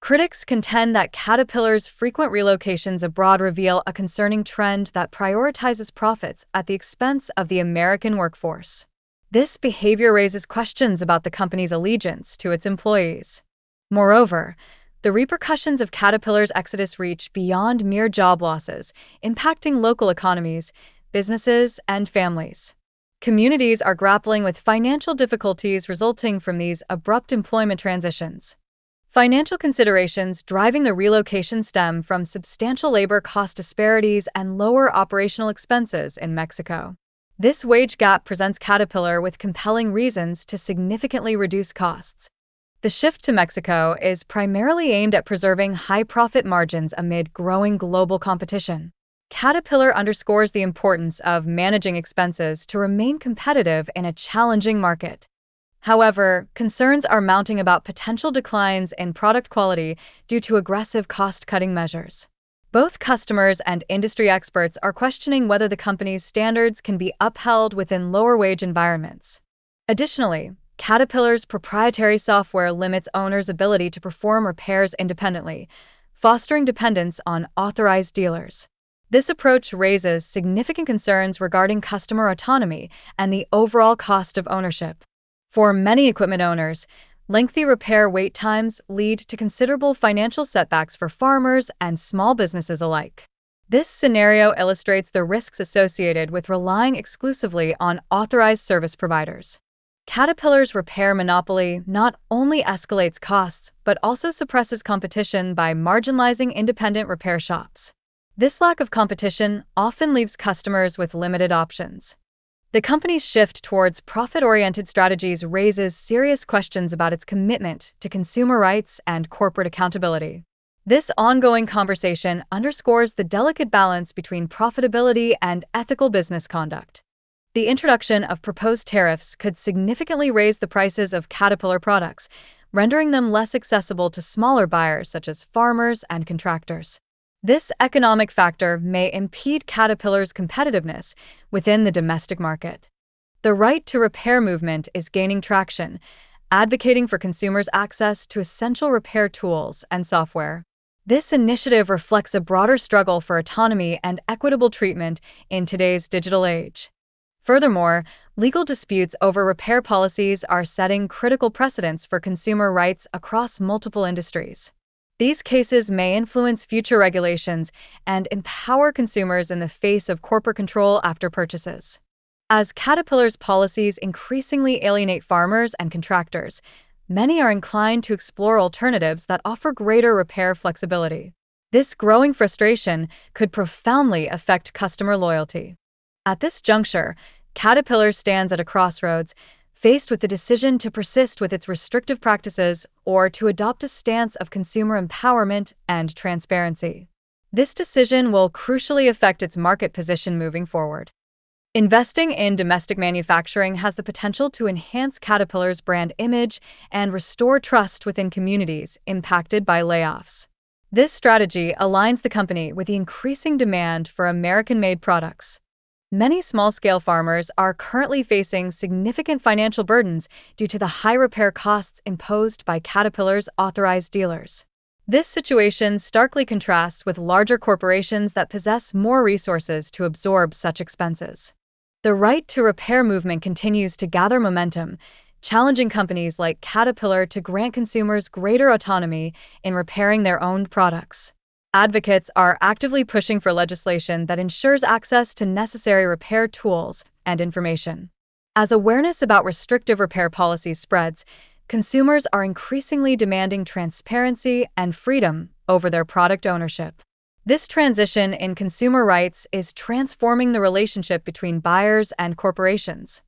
Critics contend that Caterpillar's frequent relocations abroad reveal a concerning trend that prioritizes profits at the expense of the American workforce. This behavior raises questions about the company's allegiance to its employees. Moreover, the repercussions of Caterpillar's exodus reach beyond mere job losses, impacting local economies, businesses, and families. Communities are grappling with financial difficulties resulting from these abrupt employment transitions. Financial considerations driving the relocation stem from substantial labor cost disparities and lower operational expenses in Mexico. This wage gap presents Caterpillar with compelling reasons to significantly reduce costs. The shift to Mexico is primarily aimed at preserving high profit margins amid growing global competition. Caterpillar underscores the importance of managing expenses to remain competitive in a challenging market. However, concerns are mounting about potential declines in product quality due to aggressive cost-cutting measures. Both customers and industry experts are questioning whether the company's standards can be upheld within lower-wage environments. Additionally, Caterpillar's proprietary software limits owners' ability to perform repairs independently, fostering dependence on authorized dealers. This approach raises significant concerns regarding customer autonomy and the overall cost of ownership. For many equipment owners, lengthy repair wait times lead to considerable financial setbacks for farmers and small businesses alike. This scenario illustrates the risks associated with relying exclusively on authorized service providers. Caterpillar's repair monopoly not only escalates costs but also suppresses competition by marginalizing independent repair shops. This lack of competition often leaves customers with limited options. The company's shift towards profit-oriented strategies raises serious questions about its commitment to consumer rights and corporate accountability. This ongoing conversation underscores the delicate balance between profitability and ethical business conduct. The introduction of proposed tariffs could significantly raise the prices of Caterpillar products, rendering them less accessible to smaller buyers such as farmers and contractors. This economic factor may impede Caterpillar's competitiveness within the domestic market. The right to repair movement is gaining traction, advocating for consumers' access to essential repair tools and software. This initiative reflects a broader struggle for autonomy and equitable treatment in today's digital age. Furthermore, legal disputes over repair policies are setting critical precedents for consumer rights across multiple industries. These cases may influence future regulations and empower consumers in the face of corporate control after purchases. As Caterpillar's policies increasingly alienate farmers and contractors, many are inclined to explore alternatives that offer greater repair flexibility. This growing frustration could profoundly affect customer loyalty. At this juncture, Caterpillar stands at a crossroads, faced with the decision to persist with its restrictive practices or to adopt a stance of consumer empowerment and transparency. This decision will crucially affect its market position moving forward. Investing in domestic manufacturing has the potential to enhance Caterpillar's brand image and restore trust within communities impacted by layoffs. This strategy aligns the company with the increasing demand for American-made products. Many small-scale farmers are currently facing significant financial burdens due to the high repair costs imposed by Caterpillar's authorized dealers. This situation starkly contrasts with larger corporations that possess more resources to absorb such expenses. The right to repair movement continues to gather momentum, challenging companies like Caterpillar to grant consumers greater autonomy in repairing their own products. Advocates are actively pushing for legislation that ensures access to necessary repair tools and information. As awareness about restrictive repair policies spreads, consumers are increasingly demanding transparency and freedom over their product ownership. This transition in consumer rights is transforming the relationship between buyers and corporations.